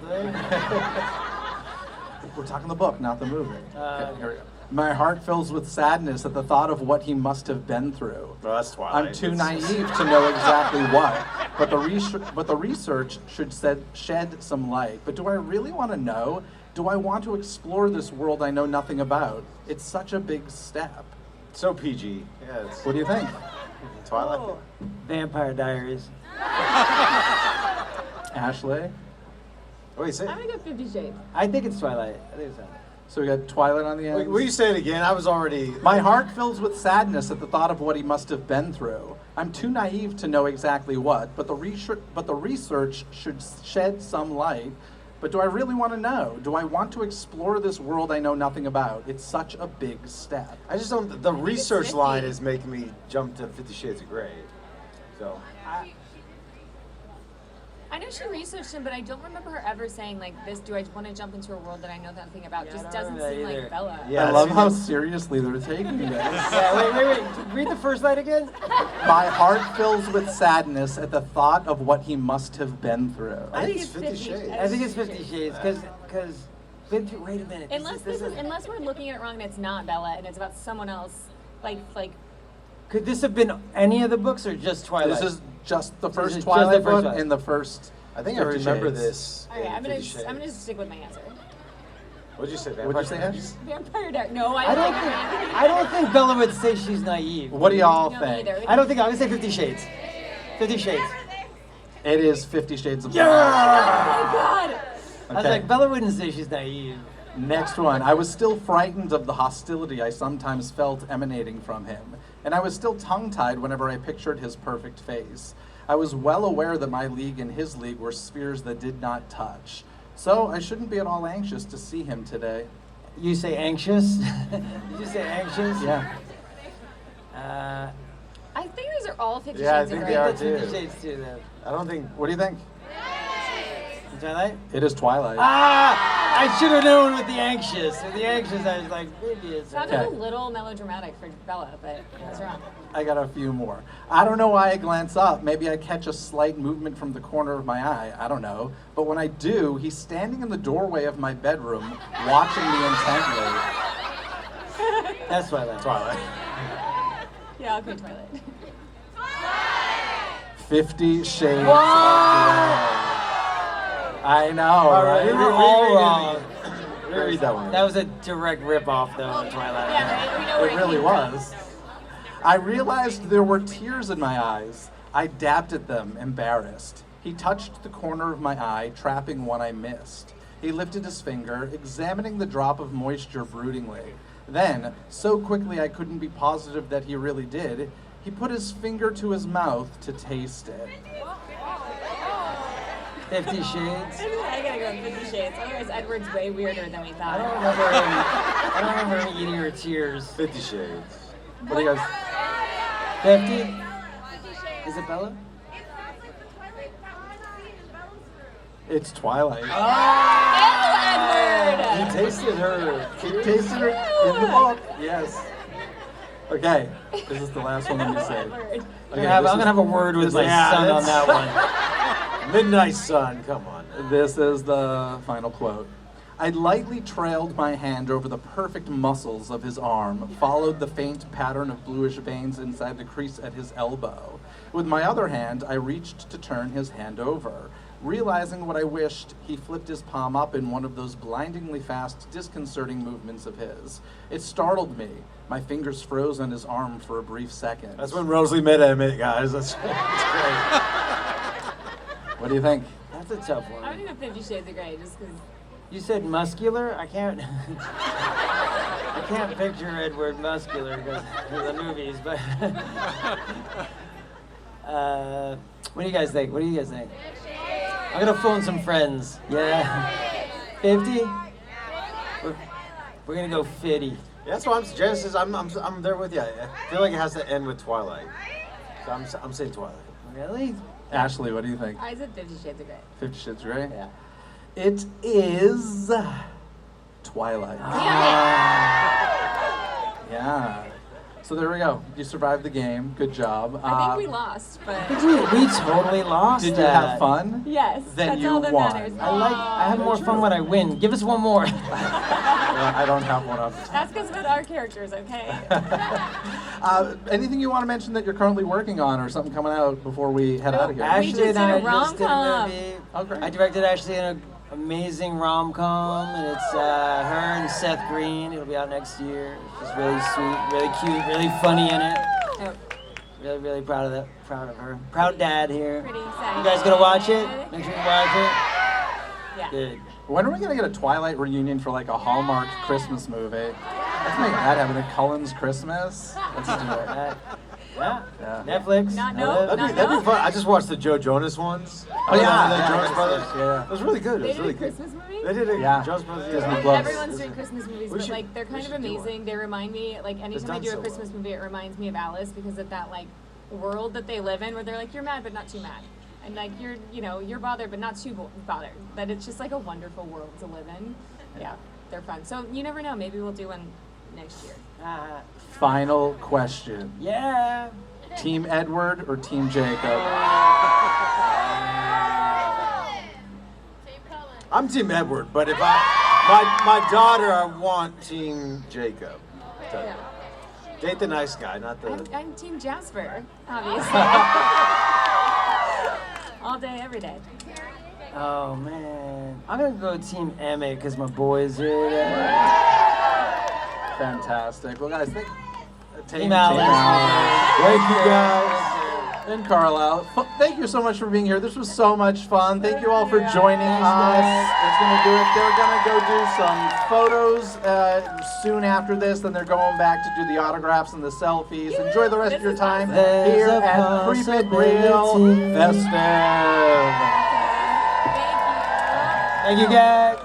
We're talking the book, not the movie. Uh, Here we go. My heart fills with sadness at the thought of what he must have been through. Well, that's Twilight. I'm too naive to know exactly what. but the research should shed some light. But do I really want to know? Do I want to explore this world I know nothing about? It's such a big step. So PG. Yeah, it's What do you think? Twilight. Vampire Diaries. Ashley? Wait, say. I'm gonna go 50 Shades. I think it's Twilight. I think it's Twilight. So we got Twilight on the end. Wait, will you say it again? I was already. My heart fills with sadness at the thought of what he must have been through. I'm too naive to know exactly what, but the research should shed some light. But do I really want to know? Do I want to explore this world I know nothing about? It's such a big step. I just don't. The research 50. line is making me jump to 50 Shades of Grey. So. I know she researched him, but I don't remember her ever saying like this. Do I want to jump into a world that I know nothing about? Yeah, I Just don't doesn't remember seem that either. like Bella. Yeah, I love see, how that- seriously they're taking this. Yeah, wait. Read the first line again. My heart fills with sadness at the thought of what he must have been through. I think it's 50 Shades. I think it's 50 Shades, because wait a minute. Unless we're looking at it wrong and it's not Bella and it's about someone else, like Could this have been any of the books or just Twilight? This is just the This first is just Twilight the first book one. and the first. I think I 50 remember Shades. this. okay, in I'm 50 Shades. gonna stick with my answer. What'd you say? What'd you say, Vampire Ash? Vampire Diaries. No, I don't think Bella would say she's naive. What do y'all No, think? neither. I don't think I'm gonna say 50 Shades. 50 Shades. It is 50 Shades of Yeah! Grey. Oh my god. I was Okay. like, Bella wouldn't say she's naive. Next one. I was still frightened of the hostility I sometimes felt emanating from him, and I was still tongue-tied whenever I pictured his perfect face. I was well aware that my league and his league were spheres that did not touch, so I shouldn't be at all anxious to see him today. You say anxious? Did you say anxious? Yeah. I think these are all 50 Yeah, I Shades think of they Grey. are That's 50 too. Shades too, though. I don't think. What do you think? Twilight? It is Twilight. I should have known with the anxious. With the anxious, I was like, maybe it's. Sounded Okay. a little melodramatic for Bella, but I was wrong. I got a few more. I don't know why I glance up. Maybe I catch a slight movement from the corner of my eye. I don't know. But when I do, he's standing in the doorway of my bedroom, watching me intently. That's Twilight. Twilight. Yeah, I'll go Twilight. 50 Shades of Grey. I know, right? We were all wrong. Read that one. That was a direct rip-off, though, of Twilight. Yeah, right? We know where It really came was. I realized there were tears in my eyes. I dabbed at them, embarrassed. He touched the corner of my eye, trapping one I missed. He lifted his finger, examining the drop of moisture broodingly. Then, so quickly I couldn't be positive that he really did, he put his finger to his mouth to taste it. 50 Shades. I gotta go with 50 Shades. Otherwise, Edward's way weirder than we I thought. don't remember him eating her tears. 50 Shades. What do you guys? 50? Is it Bella? It's Twilight. Edward! You tasted her. He tasted her in the book. Yes. Okay, this is the last one that we say. Edward. Okay, I'm gonna have a word with my son on that one. Midnight Sun. Come on. This is the final quote. I lightly trailed my hand over the perfect muscles of his arm, followed the faint pattern of bluish veins inside the crease at his elbow. With my other hand, I reached to turn his hand over. Realizing what I wished, he flipped his palm up in one of those blindingly fast, disconcerting movements of his. It startled me. My fingers froze on his arm for a brief second. That's when Rosalie met Emmett, guys. That's great. What do you think? That's a tough I'm one. gonna go 50 Shades of Grey just because. You said muscular? I can't. I can't picture Edward muscular because of the movies, but. What do you guys think? What do you guys think? I'm gonna phone some friends. Yeah. 50? We're gonna go 50. Yeah, that's why Genesis. I'm there with you. I feel like it has to end with Twilight. So I'm saying Twilight. Really? Ashley, what do you think? I said 50 Shades of Grey. 50 Shades of Grey? Yeah. It is Twilight. Yeah. So there we go. You survived the game. Good job. I think we lost, but We totally lost. Did you that. have fun? yes, Then that's you all that won. matters. I have more fun when I win. Give us one more. I don't have one up. That's because with our characters, okay? Anything you want to mention that you're currently working on, or something coming out before we head out of here? Ashley Ashley just and I did a just did a rom-com. movie. Oh, great. I directed Ashley in an amazing rom-com, and it's her and Seth Greene. It'll be out next year. She's really sweet, really cute, really funny in it. Oh, Really, really proud of that. Proud of her. Proud dad here. pretty excited. You guys gonna watch it? Make sure you watch it. Yeah. Good. When are we gonna get a Twilight reunion for like a Hallmark Christmas movie? Let's make that happen. A Cullen's Christmas. Let's do it. Yeah. Yeah. Netflix. Not I no. live. That'd be fun. I just watched the Joe Jonas ones. Oh yeah, the yeah, Jonas yeah, Brothers. yeah. It was really good. It They was did really a good. Christmas movie? They did it. Yeah. Jonas Brothers. Disney Yeah. Plus. Everyone's doing Christmas movies, We but should- like they're kind we of should do amazing. one. They remind me, like anytime I done do a so Christmas well. movie, it reminds me of Alice because of that like world that they live in, where they're like you're mad but not too mad, and like you're bothered but not too bothered. That it's just like a wonderful world to live in. Yeah, they're fun. So you never know. Maybe we'll do one next year. Final question. Yeah. Team Edward or Team Jacob? I'm Team Edward, but if my daughter, I want Team Jacob. Yeah. Date the nice guy, not the. I'm Team Jasper, obviously. All day, every day. Oh man. I'm gonna go Team Emmett because my boys are there. Fantastic. Well, guys, Team Alice. Thank you, guys. And Carlisle, thank you so much for being here. This was so much fun. Thank you all for joining us. That's going to do it. They're going to go do some photos soon after this. Then they're going back to do the autographs and the selfies. Enjoy the rest of your time There's here a at Creep It Real possibility. Festive. Thank you. Thank you, guys.